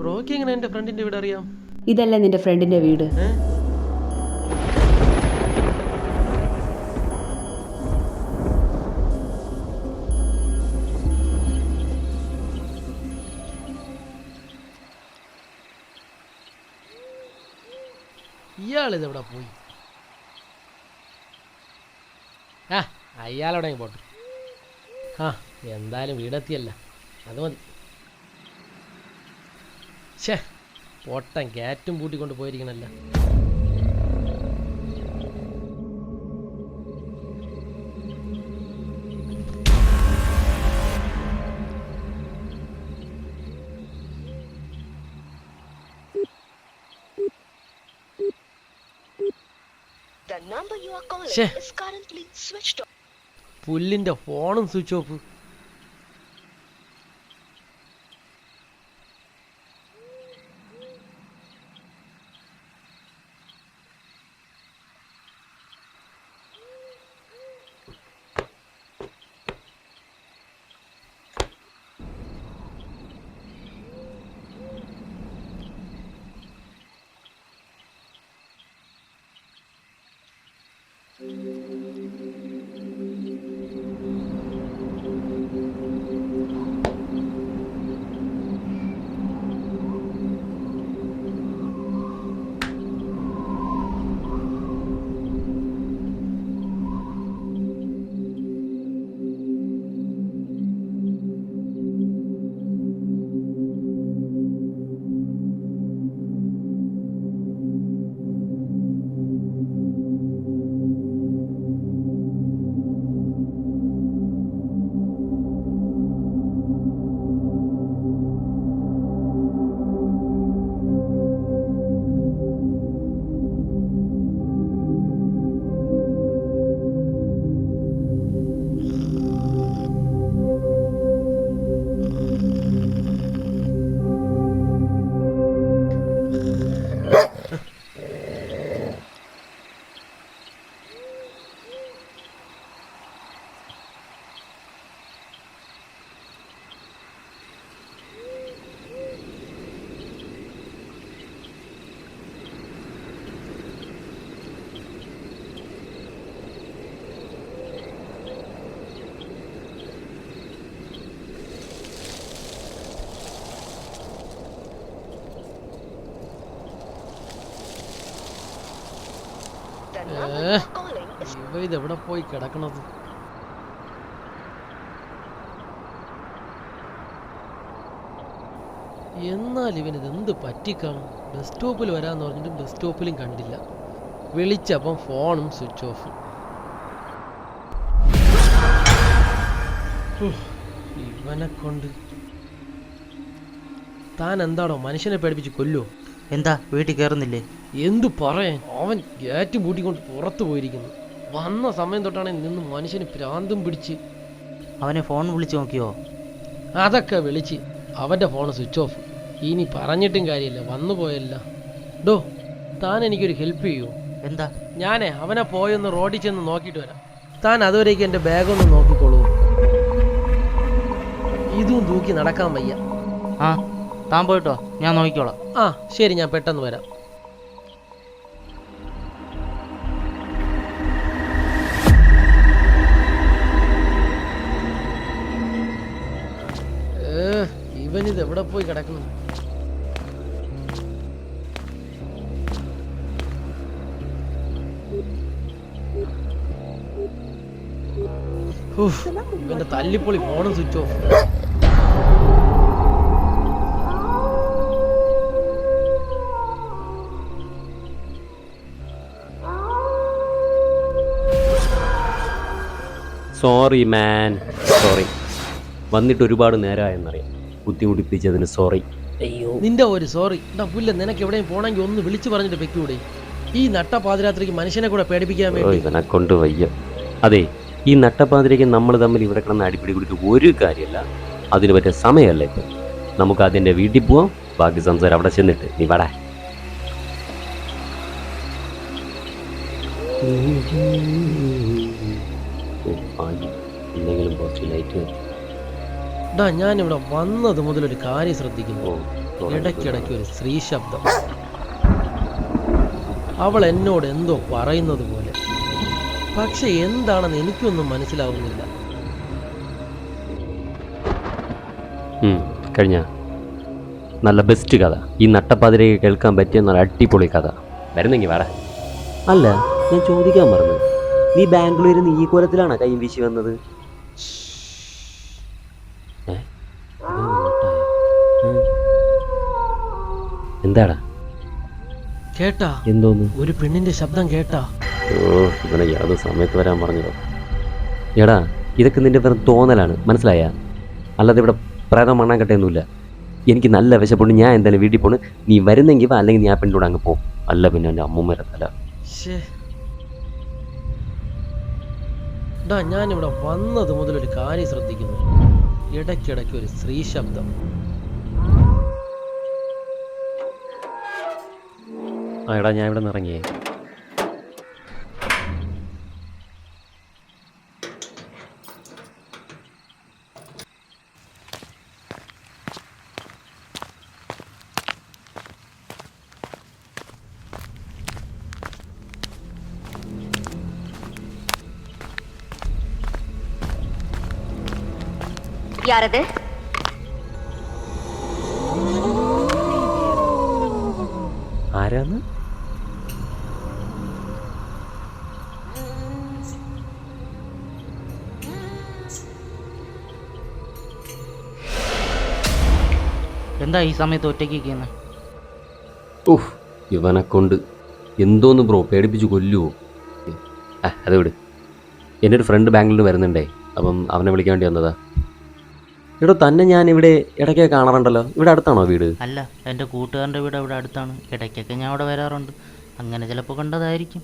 ബ്രോക്ക് എങ്ങനെ എന്റെ ഫ്രണ്ടിന്റെ വീട് അറിയാം? ഇതല്ലേ നിന്റെ ഫ്രണ്ടിന്റെ വീട്? ഇയാളിതെവിടെ പോയി? അയാളോടെ പോട്ടെ. എന്തായാലും വീടെത്തിയല്ല, അത് മതി. ഛേ, പൊട്ടൻ ക്യാറ്റും പൂട്ടിക്കൊണ്ട് പോയിരിക്കണല്ല. പുല്ലിന്റെ ഫോണും സ്വിച്ച് ഓഫ്. ഇതെവിടെ പോയി കിടക്കണത്? എന്നാൽ ഇവനിതെന്ത് പറ്റിക്കാണും? ബസ് സ്റ്റോപ്പിൽ വരാന്ന് പറഞ്ഞിട്ട് ബസ് സ്റ്റോപ്പിലും കണ്ടില്ല. വിളിച്ചപ്പം ഫോണും സ്വിച്ച് ഓഫ്. ഇവനെ കൊണ്ട് താൻ എന്താണോ മനുഷ്യനെ പേടിപ്പിച്ച് കൊല്ലോ? എന്താ വീട്ടിൽ കയറുന്നില്ലേ? എന്തു പറയാൻ, അവൻ ഗേറ്റ് പൂട്ടിക്കൊണ്ട് പുറത്തു പോയിരിക്കുന്നു. വന്ന സമയം തൊട്ടാണെങ്കിൽ നിന്ന് മനുഷ്യന് ഭ്രാന്തും പിടിച്ച്. അവനെ ഫോൺ വിളിച്ചു നോക്കിയോ? അതൊക്കെ വിളിച്ച് അവൻ്റെ ഫോൺ സ്വിച്ച് ഓഫ്. ഇനി പറഞ്ഞിട്ടും കാര്യമില്ല, വന്നു പോയല്ല. ഡോ, താൻ എനിക്കൊരു ഹെൽപ്പ് ചെയ്യൂ. എന്താ? ഞാനേ അവനെ പോയൊന്ന് റോഡിൽ ചെന്ന് നോക്കിയിട്ട് വരാം. താൻ അതുവരേക്ക് എൻ്റെ ബാഗൊന്ന് നോക്കിക്കോളൂ. ഇതും തൂക്കി നടക്കാൻ വയ്യ. താൻ പോയിട്ടോ, ഞാൻ നോക്കിക്കോളാം. ശരി, ഞാൻ പെട്ടെന്ന് വരാം. ഇവനിത് എവിടെ പോയി കിടക്കണം? ഇവന്റെ തല്ലിപ്പൊളി ഫോണും സ്വിച്ച് ഓഫ്. സോറി മാൻ, സോറി. വന്നിട്ട് ഒരുപാട് നേരമായെന്നറിയാം. ബുദ്ധിമുട്ടിപ്പിച്ചതിന് സോറി. അയ്യോ, നിന്റെ ഒരു സോറി. പുല്ല, നിനക്ക് എവിടെയും പോണെങ്കിൽ ഒന്ന് വിളിച്ചു പറഞ്ഞിട്ട് വെക്കൂടെ? ഈ നട്ടപ്പാതിരാത്രിക്ക് മനുഷ്യനെ കൂടെ പേടിപ്പിക്കാൻ വേണ്ടി. ഇവനെ കൊണ്ട് വയ്യ. അതെ, ഈ നട്ടപ്പാതിരയ്ക്ക് നമ്മൾ തമ്മിൽ ഇവിടെ കിടന്ന് അടിപിടി കൂടിയിട്ട് ഒരു കാര്യമല്ല. അതിന് പറ്റിയ സമയമല്ല ഇപ്പം. നമുക്ക് അതിൻ്റെ വീട്ടിൽ പോവാം. ബാക്കി സംസാരം അവിടെ ചെന്നിട്ട്. നീ വടാ. എന്തെങ്കിലും കുറച്ച് ലൈറ്റ്. ഞാനിവിടെ വന്നത് മുതലൊരു കാര്യം ശ്രദ്ധിക്കുന്നു. ഇടയ്ക്കിടയ്ക്ക് ഒരു സ്ത്രീ ശബ്ദം. അവൾ എന്നോട് എന്തോ പറയുന്നത് പോലെ. പക്ഷെ എന്താണെന്ന് എനിക്കൊന്നും മനസ്സിലാവുന്നില്ല. കഴിഞ്ഞ നല്ല ബെസ്റ്റ് കഥ. ഈ നട്ടപ്പാതിരയ്ക്ക് കേൾക്കാൻ പറ്റിയ നല്ല അടിപൊളി കഥ. വരുന്നെങ്കിൽ വേറെ. അല്ല, ഞാൻ ചോദിക്കാൻ പറഞ്ഞു, നീ ബാംഗ്ലൂരിൽ നിന്ന് ഈ കോലത്തിലാണോ കൈ വീശി വന്നത്? എന്താടാ കേട്ടാ? എന്തോന്ന്? ഒരു പെണ്ണിന്റെ ശബ്ദം കേട്ടാ? ഇവനെ യാതൊരു സമയത്ത് വരാൻ പറഞ്ഞതോ. എടാ, ഇതൊക്കെ നിന്റെ വെറും തോന്നലാണ്, മനസ്സിലായ? അല്ലാതെ ഇവിടെ പ്രേതം മണ്ണാക്കട്ടെയൊന്നുമില്ല. എനിക്ക് നല്ല വിശപ്പുണ്ട്. ഞാൻ എന്തായാലും വീട്ടിൽ പോണ്. നീ വരുന്നെങ്കിൽ വാ, അല്ലെങ്കിൽ നീ ആ പെണ്ണിലൂടെ അങ്ങ് പോ. അല്ല പിന്നെ എൻ്റെ അമ്മൂമ്മേരെ തല. ഞാനിവിടെ വന്നത് മുതൽ ഒരു കാര്യം ശ്രദ്ധിക്കുന്നു. ഇടയ്ക്കിടയ്ക്ക് ഒരു സ്ത്രീ ശബ്ദം. എടാ, ഞാൻ ഇവിടെ നിന്ന് ഇറങ്ങിയേ. யாரது? ആരാന്ന്? എന്താ ഈ സമയത്ത് ഒറ്റയ്ക്ക് ഇരിക്കുന്നത്? ഇവനെ കൊണ്ട് എന്തോന്ന് ബ്രോ, പേടിപ്പിച്ച് കൊല്ലുവോ? അത് വിട്. എൻ്റെ ഒരു ഫ്രണ്ട് ബാംഗ്ലൂരിൽ വരുന്നുണ്ടേ, അപ്പം അവനെ വിളിക്കാൻ വേണ്ടി വന്നതാ. എടോ, തന്നെ ഞാൻ ഇവിടെ ഇടയ്ക്കൊക്കെ കാണാറുണ്ടല്ലോ. ഇവിടെ അടുത്താണോ വീട്? അല്ല, എൻ്റെ കൂട്ടുകാരൻ്റെ വീട് അവിടെ അടുത്താണ്. ഇടയ്ക്കൊക്കെ ഞാൻ അവിടെ വരാറുണ്ട്. അങ്ങനെ ചിലപ്പോൾ കണ്ടതായിരിക്കും.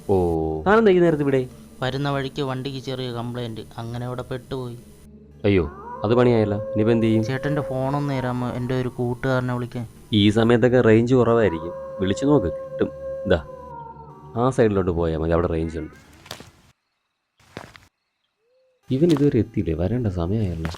താനെന്താ ഈ നേരത്ത് ഇവിടെ? വരുന്ന വഴിക്ക് വണ്ടിക്ക് ചെറിയ കംപ്ലൈൻറ്റ്, അങ്ങനെ അവിടെ പെട്ടുപോയി. അയ്യോ, അത് പണിയായല്ലോ. ഇനിയിപ്പോൾ എന്ത് ചെയ്യും? ചേട്ടൻ്റെ ഫോണൊന്ന് തരാമോ? എൻ്റെ ഒരു കൂട്ടുകാരനെ വിളിക്കാൻ. ഈ സമയത്തൊക്കെ റേഞ്ച് കുറവായിരിക്കും. വിളിച്ചു നോക്ക്, കിട്ടും. ഇതാ ആ സൈഡിലോട്ട് പോയാൽ മതി, അവിടെ റേഞ്ച് ഉണ്ട്. ഇവൻ ഇതുവരെ എത്തിയില്ലേ? വരേണ്ട സമയമായല്ലോ.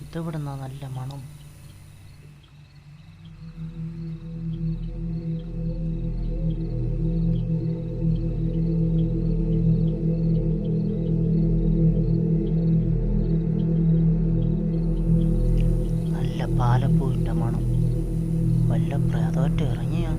ഇതെവിടെ നിന്നാ നല്ല മണം? നല്ല പാലപ്പൂവിൻ്റെ മണം. വല്ല പ്രേതമായിട്ട് ഇറങ്ങിയാ?